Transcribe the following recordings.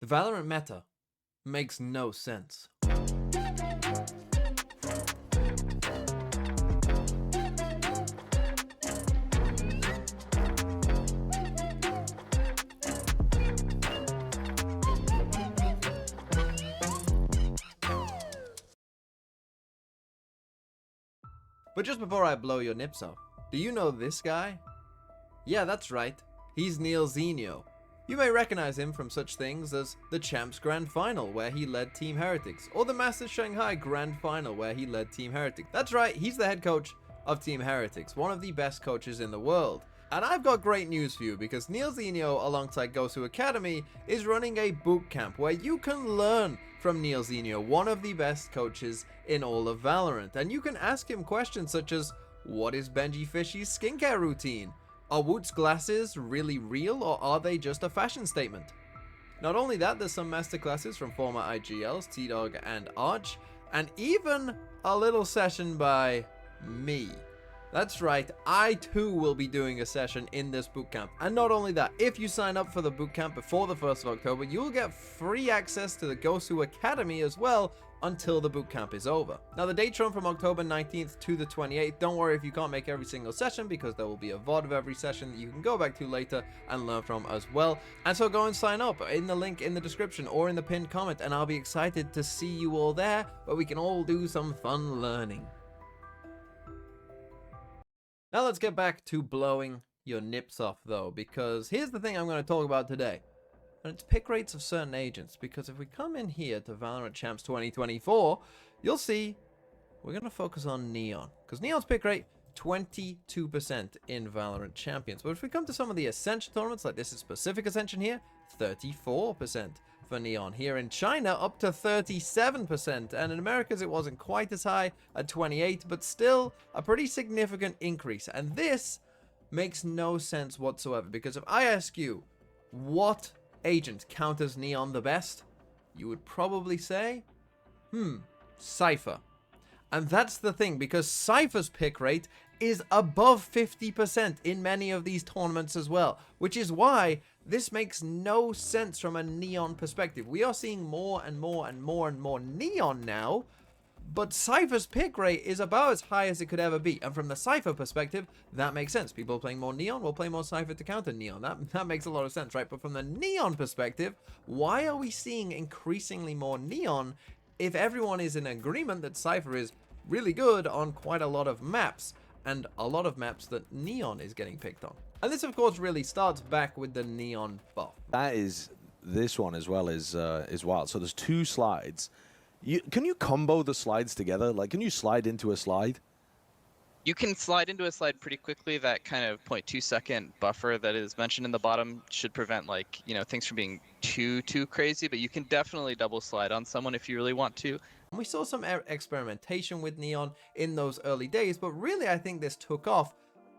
The Valorant meta makes no sense. But just before I blow your nips off, do you know this guy? Yeah, that's right. He's Neil Zenio. You may recognize him from such things as the Champs Grand Final, where he led Team Heretics, or the Masters Shanghai Grand Final, where he led Team Heretics. That's right, he's the head coach of Team Heretics, one of the best coaches in the world. And I've got great news for you, because Neil Zenio, alongside Gosu Academy, is running a boot camp where you can learn from Neil Zenio, one of the best coaches in all of Valorant. And you can ask him questions such as, what is Benji Fishy's skincare routine? Are Woot's glasses really real, or are they just a fashion statement? Not only that, there's some masterclasses from former IGLs, T-Dog and Arch, and even a little session by me. That's right, I too will be doing a session in this bootcamp. And not only that, if you sign up for the bootcamp before the 1st of October, you'll get free access to the Gosu Academy as well until the bootcamp is over. Now the dates run from October 19th to the 28th. Don't worry if you can't make every single session, because there will be a VOD of every session that you can go back to later and learn from as well. And so go and sign up in the link in the description or in the pinned comment, and I'll be excited to see you all there, where we can all do some fun learning. Now let's get back to blowing your nips off though, because here's the thing I'm going to talk about today. And it's pick rates of certain agents, because if we come in here to Valorant Champs 2024, you'll see we're going to focus on Neon, because Neon's pick rate 22% in Valorant Champions. But if we come to some of the Ascension tournaments, like this is Pacific Ascension here, 34% for Neon. Here in China, up to 37%, and in Americas it wasn't quite as high at 28%, but still a pretty significant increase. And this makes no sense whatsoever, because if I ask you what agent counters Neon the best, you would probably say, Cypher. And that's the thing, because Cypher's pick rate is above 50% in many of these tournaments as well, which is why this makes no sense from a Neon perspective. We are seeing more and more and more and more Neon now, but Cypher's pick rate is about as high as it could ever be. And from the Cypher perspective, that makes sense. People playing more Neon will play more Cypher to counter Neon. That makes a lot of sense, right? But from the Neon perspective, why are we seeing increasingly more Neon if everyone is in agreement that Cypher is really good on quite a lot of maps, and a lot of maps that Neon is getting picked on? And this, of course, really starts back with the Neon buff. This one as well is wild. So there's two slides. Can you combo the slides together? Like, can you slide into a slide? You can slide into a slide pretty quickly. That kind of 0.2 second buffer that is mentioned in the bottom should prevent, like, things from being too crazy, but you can definitely double slide on someone if you really want to. And we saw some experimentation with Neon in those early days, but really I think this took off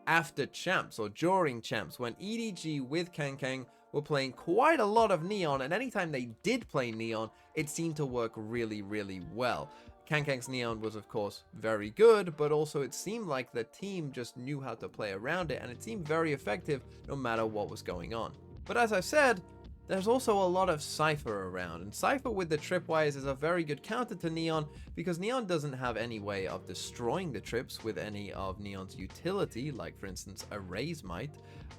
after Champs, or during Champs, when EDG with Kang were playing quite a lot of Neon, and anytime they did play Neon, it seemed to work really, really well. Kang's Neon was, of course, very good, but also it seemed like the team just knew how to play around it, and it seemed very effective no matter what was going on. But as I said, there's also a lot of Cypher around, and Cypher with the tripwires is a very good counter to Neon, because Neon doesn't have any way of destroying the trips with any of Neon's utility, like for instance a Raze might,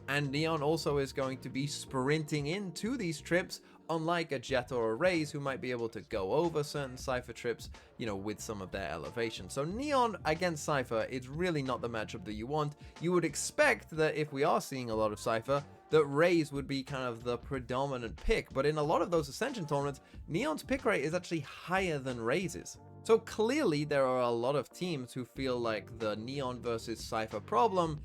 and Neon also is going to be sprinting into these trips, unlike a Jet or a Raze, who might be able to go over certain Cypher trips, with some of their elevation. So Neon against Cypher is really not the matchup that you want. You would expect that if we are seeing a lot of Cypher, that Raze would be kind of the predominant pick, but in a lot of those Ascension tournaments, Neon's pick rate is actually higher than Raze's. So clearly there are a lot of teams who feel like the Neon versus Cypher problem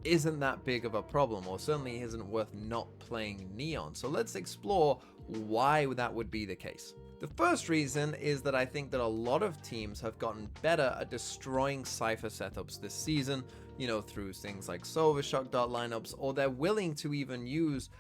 isn't that big of a problem, or certainly isn't worth not playing Neon. So let's explore why that would be the case. The first reason is that I think that a lot of teams have gotten better at destroying Cypher setups this season, through things like Sova Shock Dart lineups, or they're willing to even use,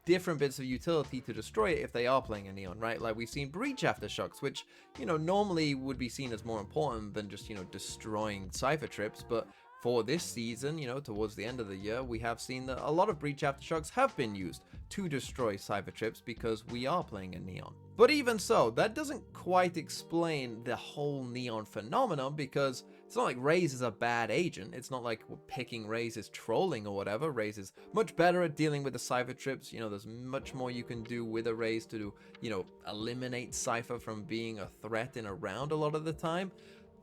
different bits of utility to destroy it if they are playing a Neon, right? Like we've seen Breach Aftershocks, which, normally would be seen as more important than just, destroying Cypher trips, but for this season, you know, towards the end of the year, we have seen that a lot of Breach Aftershocks have been used to destroy Cypher Trips because we are playing a Neon. But even so, that doesn't quite explain the whole Neon phenomenon, because it's not like Raze is a bad agent. It's not like we're picking Raze as trolling or whatever. Raze is much better at dealing with the Cypher Trips. You know, there's much more you can do with a Raze to do, you know, eliminate Cypher from being a threat in a round a lot of the time.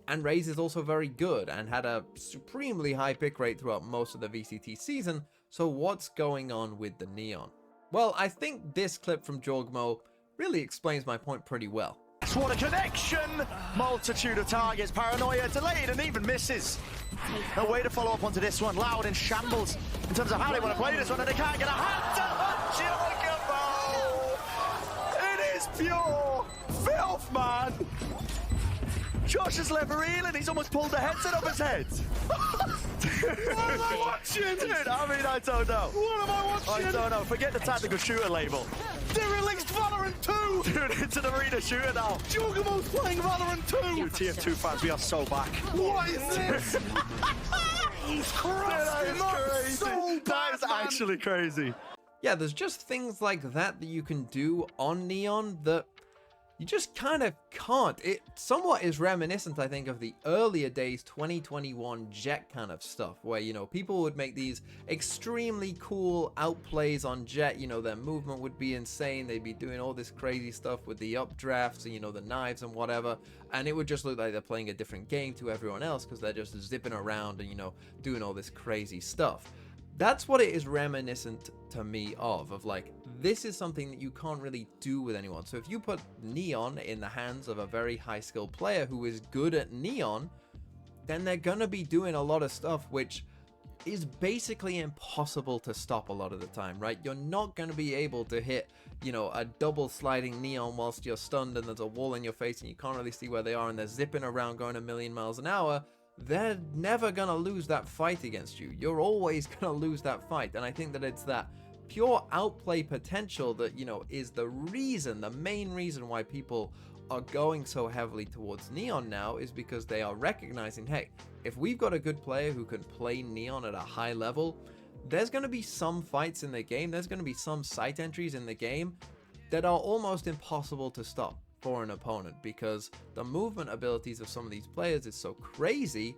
And Raze is also very good and had a supremely high pick rate throughout most of the VCT season, so what's going on with the Neon? Well, I think this clip from Jorgmo really explains my point pretty well. What a connection! Multitude of targets, Paranoia delayed and even misses. No way to follow up onto this one. Loud in shambles in terms of how they want to play this one, and they can't get a hand to Jorgmo! It is pure filth, man! Josh is levering and he's almost pulled the headset off his head. What am I watching? Dude, I mean, I don't know. What am I watching? I don't know. Forget the tactical shooter label. They released Valorant 2! Dude, it's an arena shooter now. Jorgmo's playing Valorant 2! You TF2 fans, we are so back. What is this? He's crushed crazy. so bad, That is man. actually crazy. Yeah, there's just things like that you can do on Neon that you just kind of can't. It somewhat is reminiscent, I think, of the earlier days 2021 Jet kind of stuff, where, you know, people would make these extremely cool outplays on Jet. You know, their movement would be insane. They'd be doing all this crazy stuff with the updrafts and, you know, the knives and whatever. And it would just look like they're playing a different game to everyone else because they're just zipping around and, you know, doing all this crazy stuff. That's what it is reminiscent to me of like, this is something that you can't really do with anyone. So if you put Neon in the hands of a very high skilled player who is good at Neon, then they're gonna be doing a lot of stuff which is basically impossible to stop a lot of the time, right? You're not gonna be able to hit, you know, a double sliding Neon whilst you're stunned and there's a wall in your face and you can't really see where they are and they're zipping around going a million miles an hour. They're never gonna lose that fight against you. You're always gonna lose that fight. And I think that it's that pure outplay potential that, you know, is the reason, the main reason why people are going so heavily towards Neon now, is because they are recognizing, hey, if we've got a good player who can play Neon at a high level, there's going to be some fights in the game, there's going to be some site entries in the game that are almost impossible to stop for an opponent, because the movement abilities of some of these players is so crazy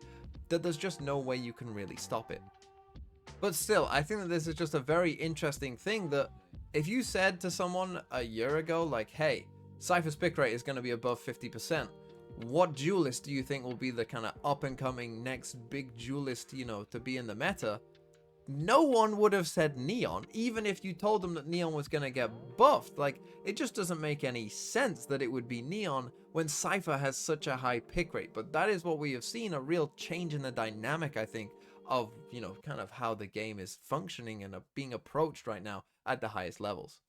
that there's just no way you can really stop it. But still, I think that this is just a very interesting thing, that if you said to someone a year ago, like, hey, Cypher's pick rate is going to be above 50%, what duelist do you think will be the kind of up-and-coming next big duelist, you know, to be in the meta? No one would have said Neon, even if you told them that Neon was going to get buffed. Like, it just doesn't make any sense that it would be Neon when Cypher has such a high pick rate. But that is what we have seen, a real change in the dynamic, I think, of, you know, kind of how the game is functioning and being approached right now at the highest levels.